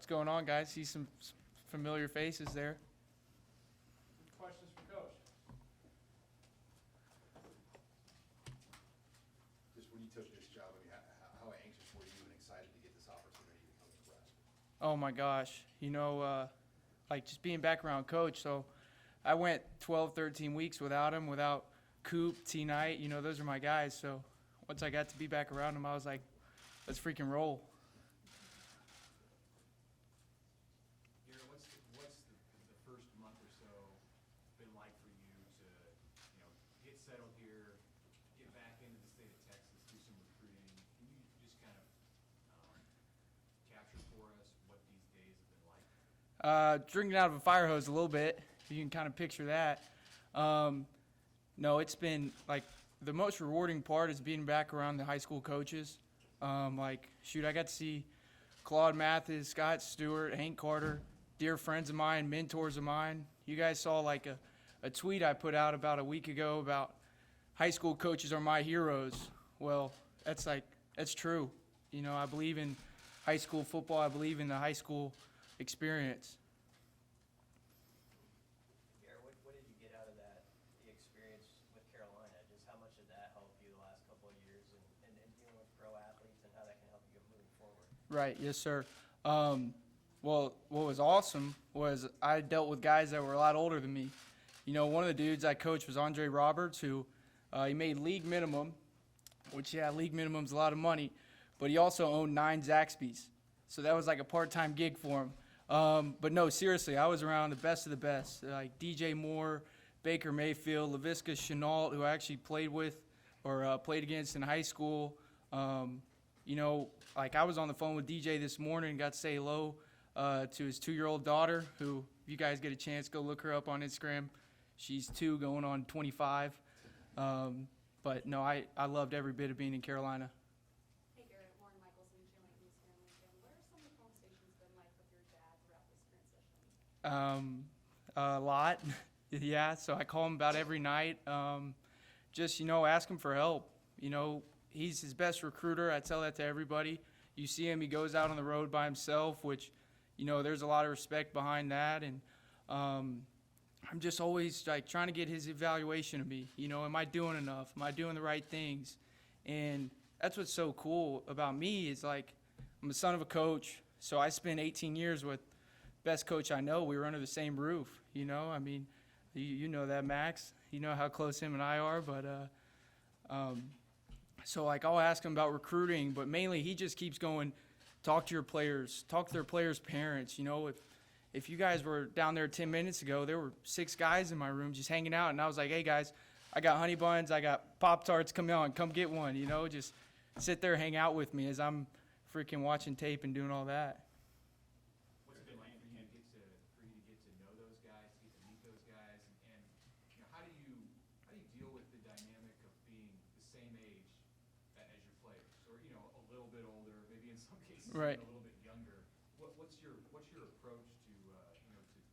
What's going on, guys? See some familiar faces there. Questions for Coach? Just when you took this job, I mean, how anxious were you and excited to get this opportunity to come to Nebraska? Oh my gosh, like just being back around Coach. So I went 12, 13 weeks without him, without Coop, T. Knight. Those are my guys. So once I got to be back around him, I was like, let's freaking roll. Garret, what's the first month or so been like for you to, get settled here, get back into the state of Texas, do some recruiting? Can you just kind of capture for us what these days have been like? Drinking out of a fire hose a little bit. You can kind of picture that. No, it's been like the most rewarding part is being back around the high school coaches. I got to see Claude Mathis, Scott Stewart, Hank Carter, dear friends of mine, mentors of mine. You guys saw like a tweet I put out about a week ago about high school coaches are my heroes. Well, that's true. I believe in high school football. I believe in the high school experience. Garret, what did you get out of the experience with Carolina? Just how much did that help you the last couple of years and dealing with pro athletes and how that can help you moving forward? Right, yes, sir. Well, what was awesome was I dealt with guys that were a lot older than me. One of the dudes I coached was Andre Roberts, who he made league minimum, which, league minimum's a lot of money, but he also owned 9 Zaxby's. So that was like a part-time gig for him. But no, seriously, I was around the best of the best, like DJ Moore, Baker Mayfield, Laviska Chenault, who I actually played with or played against in high school. I was on the phone with DJ this morning and got to say hello to his 2-year-old daughter, who, if you guys get a chance, go look her up on Instagram. She's 2 going on 25. But no, I loved every bit of being in Carolina. Hey Garret, Lauren Michelson, Channel News here in Lincoln. What are some of the conversations been like with your dad throughout this transition? A lot. Yeah, so I call him about every night. Just, ask him for help. He's his best recruiter. I tell that to everybody. You see him, he goes out on the road by himself, which, there's a lot of respect behind that. And I'm just always trying to get his evaluation of me. Am I doing enough? Am I doing the right things? And that's what's so cool about me is I'm the son of a coach, so I spent 18 years with best coach I know. We were under the same roof. You know that, Max. You know how close him and I are, but so I'll ask him about recruiting, but mainly he just keeps going, talk to your players, talk to their players' parents. If you guys were down there 10 minutes ago, there were 6 guys in my room just hanging out, and I was like, hey guys, I got honey buns, I got Pop-Tarts, come get one, just sit there, hang out with me as I'm freaking watching tape and doing all that. What's it been like for you to get to know those guys, to get to meet those guys, and how do you deal with the dynamic of being the same age as your players, or a little bit older, maybe in some cases Right. even a little bit younger? What's your approach to just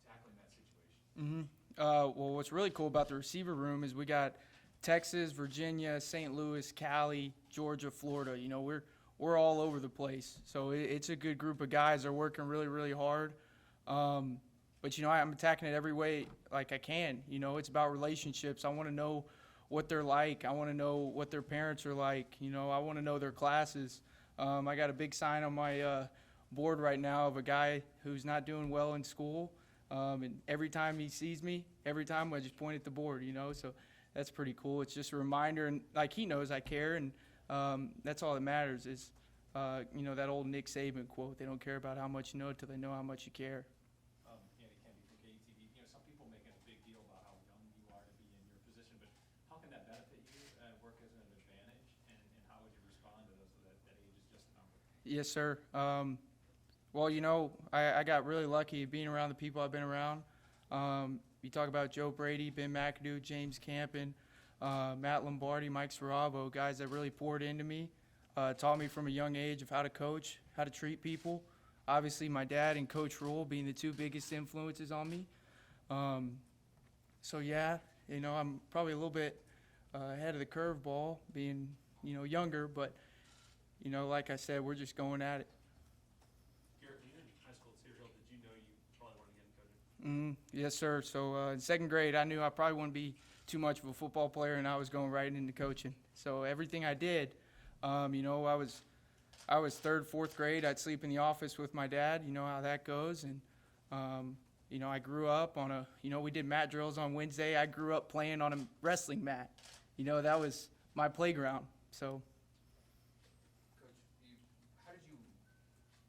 tackling that situation? Well, what's really cool about the receiver room is we got Texas, Virginia, St. Louis, Cali, Georgia, Florida. We're all over the place. So it's a good group of guys. They're working really, really hard. But, I'm attacking it every way I can. It's about relationships. I want to know what they're like. I want to know what their parents are like. I want to know their classes. I got a big sign on my board right now of a guy who's not doing well in school. And every time he sees me, every time I just point at the board, so that's pretty cool. It's just a reminder, and he knows I care, and that's all that matters is, that old Nick Saban quote, they don't care about how much you know until they know how much you care. Andy Kennedy from KTV. Some people make a big deal about how young you are to be in your position, but how can that benefit you, work as an advantage, and how would you respond to those? That age is just a number. Yes, sir. Well, I got really lucky being around the people I've been around. You talk about Joe Brady, Ben McAdoo, James Campen, Matt Lombardi, Mike Sarabo, guys that really poured into me, taught me from a young age of how to coach, how to treat people. Obviously, my dad and Coach Rule being the 2 biggest influences on me. So, yeah, I'm probably a little bit ahead of the curveball being, younger, but, like I said, we're just going at it. Garret, do you know you probably wanted to get into coaching? Yes, sir. So in second grade, I knew I probably wouldn't be too much of a football player, and I was going right into coaching. So everything I did, I was third, fourth grade. I'd sleep in the office with my dad. You know how that goes. And, I grew up on we did mat drills on Wednesday. I grew up playing on a wrestling mat. That was my playground. So, Coach, how did you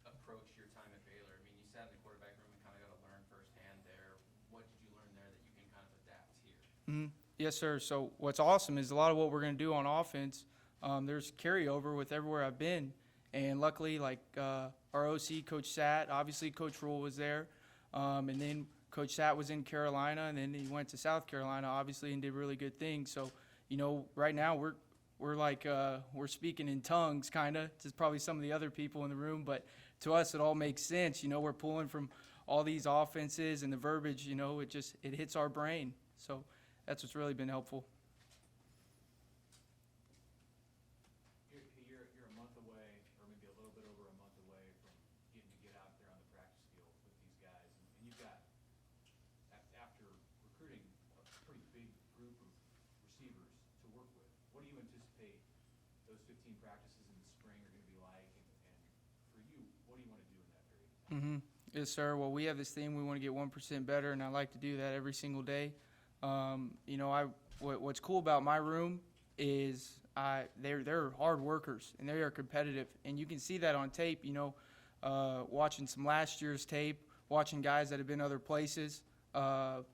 approach your time at Baylor? I mean, you sat in the quarterback room and kind of got to learn firsthand there. What did you learn there that you can kind of adapt here? yes, sir. So what's awesome is a lot of what we're going to do on offense, there's carryover with everywhere I've been. And luckily, our OC, Coach Satt, obviously Coach Rule was there. And then Coach Satt was in Carolina, and then he went to South Carolina, obviously, and did really good things. So, right now we're speaking in tongues, kind of, to probably some of the other people in the room. But to us, it all makes sense. We're pulling from all these offenses and the verbiage. It hits our brain. So that's what's really been helpful. You're a month away, or maybe a little bit over a month away from getting to get out there on the practice field with these guys. And you've got, after recruiting a pretty big group of receivers to work with, what do you anticipate those 15 practices in the spring are going to be like? And for you, what do you want to do in that period? Yes, sir. Well, we have this thing. We want to get 1% better, and I like to do that every single day. What's cool about my room is they're hard workers, and they are competitive. And you can see that on tape, watching some last year's tape, watching guys that have been other places,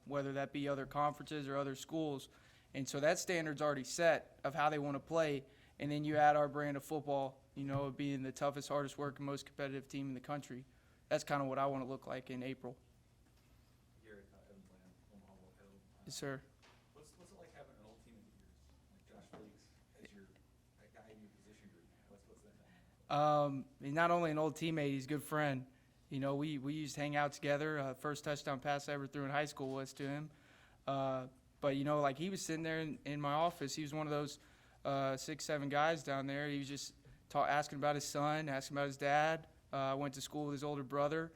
whether that be other conferences or other schools. And so that standard's already set of how they want to play. And then you add our brand of football, being the toughest, hardest working, most competitive team in the country. That's kind of what I want to look like in April. Garret, Evan Bland, Omaha Local. Yes, sir. What's it like having an old teammate of yours, like Josh Fleeks, as that guy in your position group? What's that like? He's not only an old teammate, he's a good friend. We used to hang out together. First touchdown pass I ever threw in high school was to him. But he was sitting there in my office. He was one of those 6-7 guys down there. He was just asking about his son, asking about his dad. I went to school with his older brother.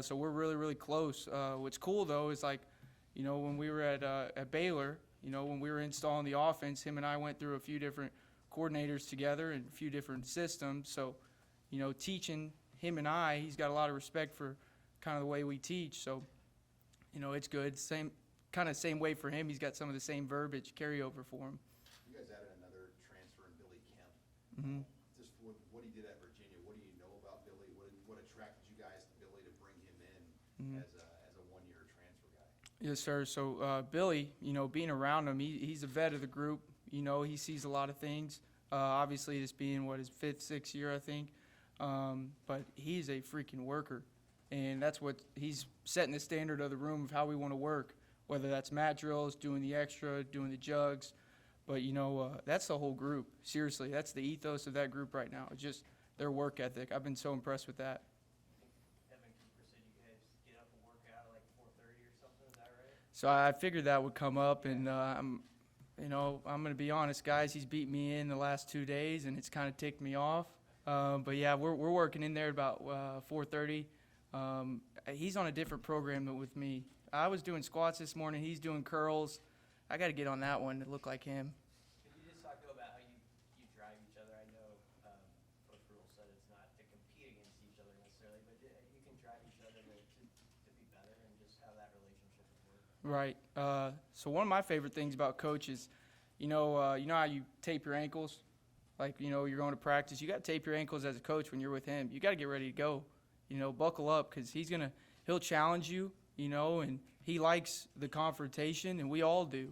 So we're really, really close. What's cool, though, is when we were at Baylor, when we were installing the offense, him and I went through a few different coordinators together and a few different systems. So, teaching him and he's got a lot of respect for kind of the way we teach. So, it's good. Same way for him. He's got some of the same verbiage carryover for him. You guys added another transfer in Billy Kemp. Mm-hmm. Just what he did at Virginia, what do you know about Billy? What attracted you guys to Billy to bring him in as a one-year transfer guy? Yes, sir. So Billy, being around him, he's a vet of the group. He sees a lot of things. Obviously, this being his 5th, 6th year, I think. But he's a freaking worker, and that's what he's setting the standard of the room of how we want to work. Whether that's mat drills, doing the extra, doing the jugs, but that's the whole group. Seriously, that's the ethos of that group right now. It's just their work ethic. I've been so impressed with that. Evan Cooper said you guys get up and work out at like 4:30 or something. Is that right? So I figured that would come up, and I'm going to be honest, guys. He's beat me in the last 2 days, and it's kind of ticked me off. But yeah, we're working in there about 4:30. He's on a different program than with me. I was doing squats this morning. He's doing curls. I got to get on that one to look like him. Could you just talk about how you drive each other? I know Coach Rule said it's not to compete against each other necessarily, but you can drive each other to be better and just how that relationship would work. Right. So one of my favorite things about Coach is, you know how you tape your ankles? You're going to practice. You got to tape your ankles as a coach when you're with him. You got to get ready to go. Buckle up because he'll challenge you. And he likes the confrontation, and we all do.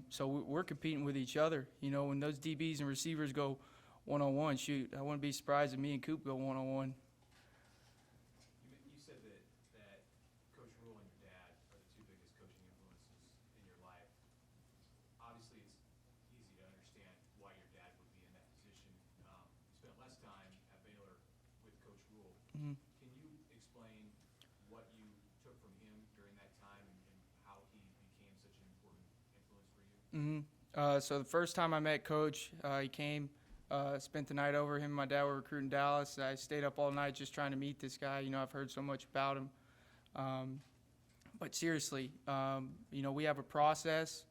So we're competing with each other. When those DBs and receivers go one-on-one, shoot, I wouldn't be surprised if me and Coop go one-on-one. You said that Coach Rule and your dad are the 2 biggest coaching influences in your life. Obviously, it's easy to understand why your dad would be in that position. You spent less time at Baylor with Coach Rule. Mm-hmm. Can you explain what you took from him during that time and how he became such an important influence for you? So the first time I met Coach, he came, spent the night over. Him and my dad were recruiting Dallas. I stayed up all night just trying to meet this guy. I've heard so much about him. But seriously, we have a process,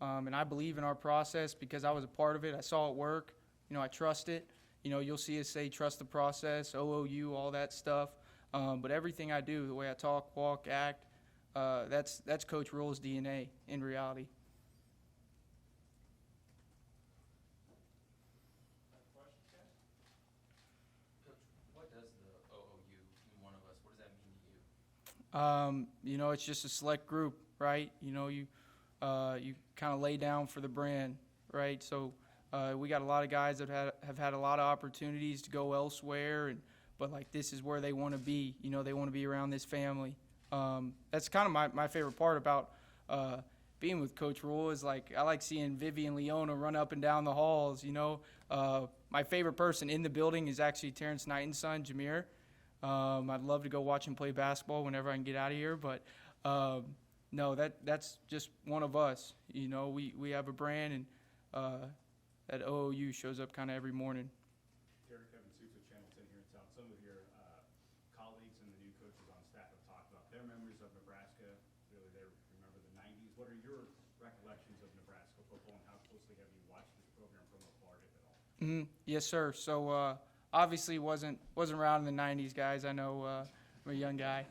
and I believe in our process because I was a part of it. I saw it work. I trust it. You'll see us say trust the process, OOU, all that stuff. But everything I do, the way I talk, walk, act, that's Coach Rule's DNA in reality. Coach, what does the OOU in one of us? What does that mean to you? It's just a select group, right? You kind of lay down for the brand, right? So we got a lot of guys that have had a lot of opportunities to go elsewhere, but like this is where they want to be. They want to be around this family. That's kind of my favorite part about being with Coach Rule is like I like seeing Vivian Leona run up and down the halls. My favorite person in the building is actually Terrence Knighton's son, Jameer. I'd love to go watch him play basketball whenever I can get out of here, but no, that's just one of us. We have a brand, and that OOU shows up kind of every morning. Garret, Kevin Suits with Channel 10 here in town. Some of your colleagues and the new coaches on staff have talked about their memories of Nebraska. Really, they remember the 90s. What are your recollections of Nebraska football, and how closely have you watched this program from afar, if at all? Yes, sir. So obviously wasn't around in the 90s, guys. I know I'm a young guy.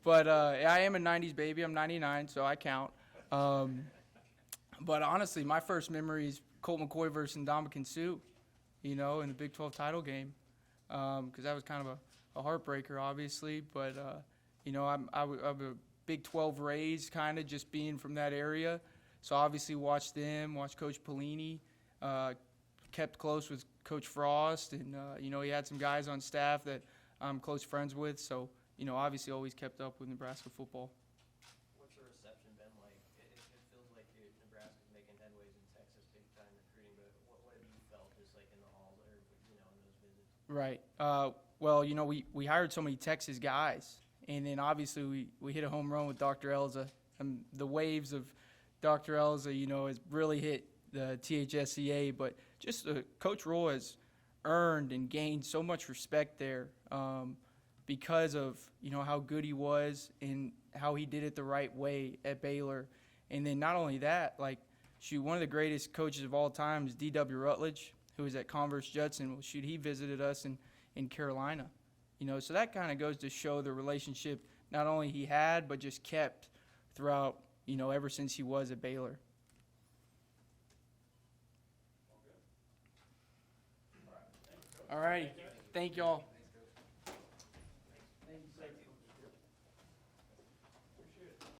But I am a 90s baby. I'm 99, so I count. But honestly, my first memory is Colt McCoy versus Ndamukong Suh, in the Big 12 title game, because that was kind of a heartbreaker, obviously. But, I'm a Big 12 raised, kind of just being from that area. So obviously watched them, watched Coach Pelini, kept close with Coach Frost, and, he had some guys on staff that I'm close friends with. So, obviously always kept up with Nebraska football. What's the reception been like? It feels like Nebraska's making headways in Texas, big time recruiting, but what have you felt just like in the halls or, in those visits? Right. Well, we hired so many Texas guys, and then obviously we hit a home run with Dr. Elza. And the waves of Dr. Elza, has really hit the THSCA, but just Coach Rule has earned and gained so much respect there because of, how good he was and how he did it the right way at Baylor. And then not only that, one of the greatest coaches of all time is D.W. Rutledge, who was at Converse Judson. Well, he visited us in Carolina. So that kind of goes to show the relationship not only he had, but just kept throughout, ever since he was at Baylor. All right. Thank y'all.